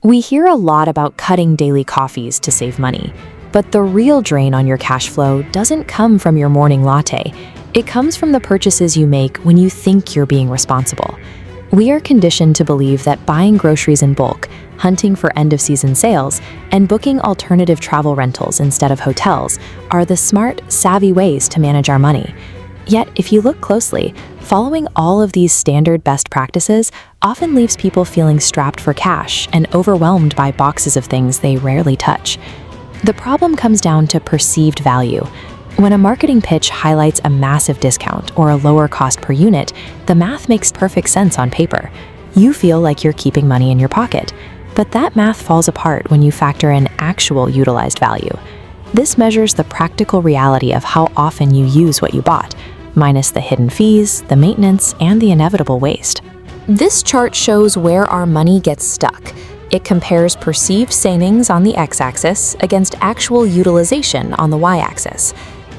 We hear a lot about cutting daily coffees to save money, but the real drain on your cash flow doesn't come from your morning latte. It comes from the purchases you make when you think you're being responsible. We are conditioned to believe that buying groceries in bulk, hunting for end-of-season sales, and booking alternative travel rentals instead of hotels are the smart, savvy ways to manage our money. Yet, if you look closely, following all of these standard best practices often leaves people feeling strapped for cash and overwhelmed by boxes of things they rarely touch. The problem comes down to perceived value. When a marketing pitch highlights a massive discount or a lower cost per unit, the math makes perfect sense on paper. You feel like you're keeping money in your pocket. But that math falls apart when you factor in actual utilized value. This measures the practical reality of how often you use what you bought, minus the hidden fees, the maintenance, and the inevitable waste. This chart shows where our money gets stuck. It compares perceived savings on the x-axis against actual utilization on the y-axis.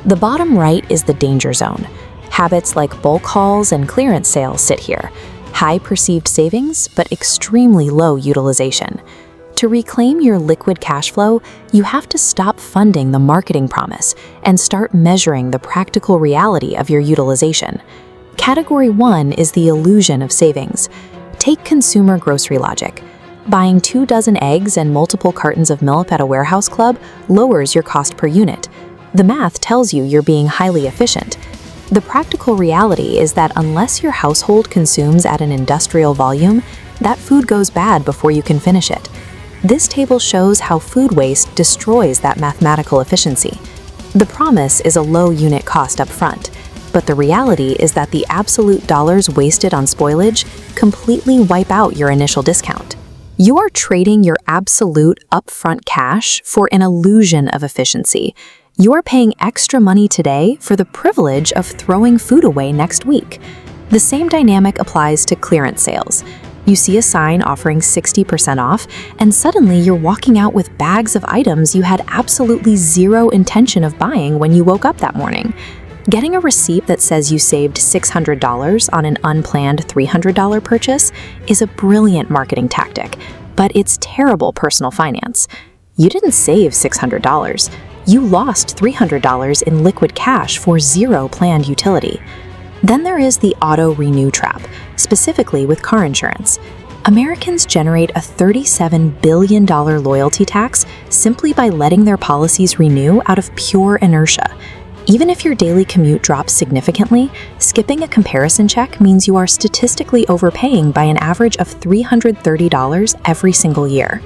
The bottom right is the danger zone. Habits like bulk hauls and clearance sales sit here. High perceived savings, but extremely low utilization. To reclaim your liquid cash flow, you have to stop funding the marketing promise and start measuring the practical reality of your utilization. Category 1 is the illusion of savings. Take consumer grocery logic. Buying 2 dozen eggs and multiple cartons of milk at a warehouse club lowers your cost per unit. The math tells you you're being highly efficient. The practical reality is that unless your household consumes at an industrial volume, that food goes bad before you can finish it. This table shows how food waste destroys that mathematical efficiency. The promise is a low unit cost up front, but the reality is that the absolute dollars wasted on spoilage completely wipe out your initial discount. You are trading your absolute upfront cash for an illusion of efficiency. You are paying extra money today for the privilege of throwing food away next week. The same dynamic applies to clearance sales. You see a sign offering 60% off, and suddenly you're walking out with bags of items you had absolutely zero intention of buying when you woke up that morning. Getting a receipt that says you saved $600 on an unplanned $300 purchase is a brilliant marketing tactic, but it's terrible personal finance. You didn't save $600. You lost $300 in liquid cash for zero planned utility. Then there is the auto-renew trap, specifically with car insurance. Americans generate a $37 billion loyalty tax simply by letting their policies renew out of pure inertia. Even if your daily commute drops significantly, skipping a comparison check means you are statistically overpaying by an average of $330 every single year.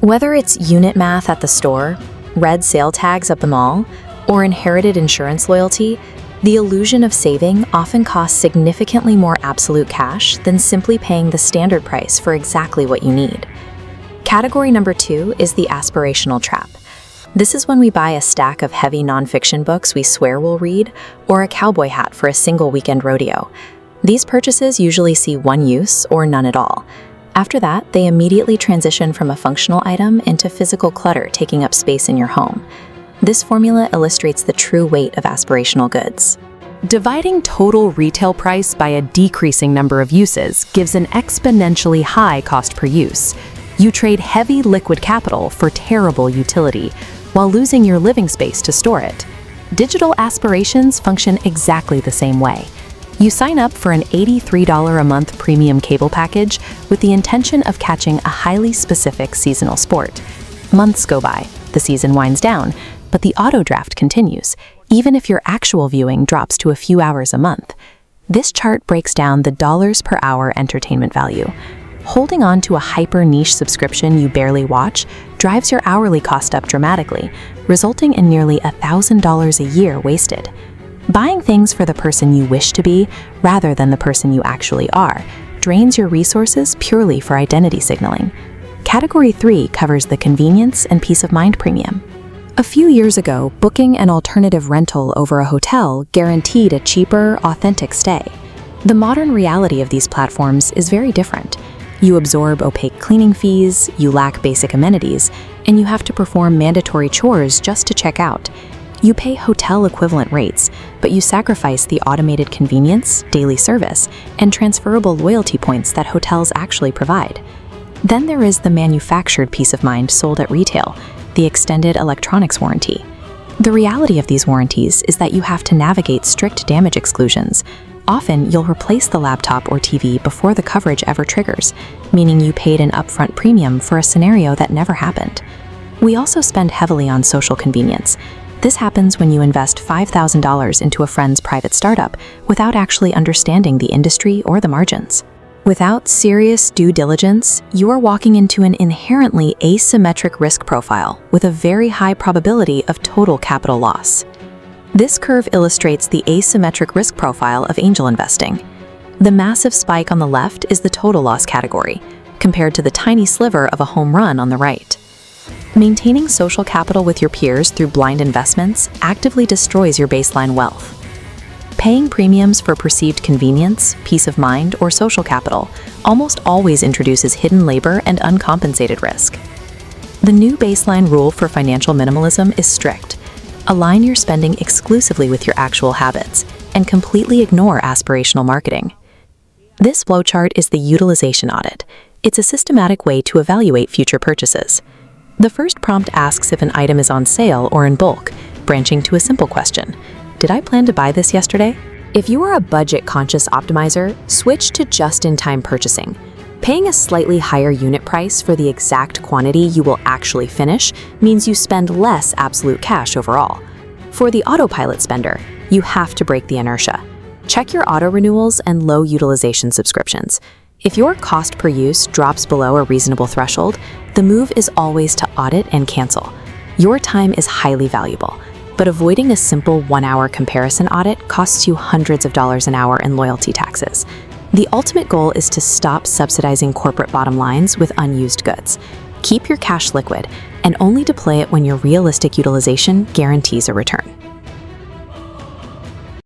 Whether it's unit math at the store, red sale tags at the mall, or inherited insurance loyalty, the illusion of saving often costs significantly more absolute cash than simply paying the standard price for exactly what you need. Category number 2 is the aspirational trap. This is when we buy a stack of heavy nonfiction books we swear we'll read, or a cowboy hat for a single weekend rodeo. These purchases usually see one use or none at all. After that, they immediately transition from a functional item into physical clutter taking up space in your home. This formula illustrates the true weight of aspirational goods. Dividing total retail price by a decreasing number of uses gives an exponentially high cost per use. You trade heavy liquid capital for terrible utility, while losing your living space to store it. Digital aspirations function exactly the same way. You sign up for an $83 a month premium cable package with the intention of catching a highly specific seasonal sport. Months go by, the season winds down, but the auto draft continues, even if your actual viewing drops to a few hours a month. This chart breaks down the dollars per hour entertainment value. Holding on to a hyper-niche subscription you barely watch drives your hourly cost up dramatically, resulting in nearly $1,000 a year wasted. Buying things for the person you wish to be, rather than the person you actually are, drains your resources purely for identity signaling. Category 3 covers the convenience and peace of mind premium. A few years ago, booking an alternative rental over a hotel guaranteed a cheaper, authentic stay. The modern reality of these platforms is very different. You absorb opaque cleaning fees, you lack basic amenities, and you have to perform mandatory chores just to check out. You pay hotel equivalent rates, but you sacrifice the automated convenience, daily service, and transferable loyalty points that hotels actually provide. Then there is the manufactured peace of mind sold at retail, the extended electronics warranty. The reality of these warranties is that you have to navigate strict damage exclusions. Often, you'll replace the laptop or TV before the coverage ever triggers, meaning you paid an upfront premium for a scenario that never happened. We also spend heavily on social convenience. This happens when you invest $5,000 into a friend's private startup without actually understanding the industry or the margins. Without serious due diligence, you are walking into an inherently asymmetric risk profile with a very high probability of total capital loss. This curve illustrates the asymmetric risk profile of angel investing. The massive spike on the left is the total loss category, compared to the tiny sliver of a home run on the right. Maintaining social capital with your peers through blind investments actively destroys your baseline wealth. Paying premiums for perceived convenience, peace of mind, or social capital almost always introduces hidden labor and uncompensated risk. The new baseline rule for financial minimalism is strict. Align your spending exclusively with your actual habits and completely ignore aspirational marketing. This flowchart is the utilization audit. It's a systematic way to evaluate future purchases. The first prompt asks if an item is on sale or in bulk, branching to a simple question. Did I plan to buy this yesterday? If you are a budget-conscious optimizer, switch to just-in-time purchasing. Paying a slightly higher unit price for the exact quantity you will actually finish means you spend less absolute cash overall. For the autopilot spender, you have to break the inertia. Check your auto renewals and low utilization subscriptions. If your cost per use drops below a reasonable threshold, the move is always to audit and cancel. Your time is highly valuable, but avoiding a simple 1-hour comparison audit costs you hundreds of dollars an hour in loyalty taxes. The ultimate goal is to stop subsidizing corporate bottom lines with unused goods. Keep your cash liquid and only deploy it when your realistic utilization guarantees a return.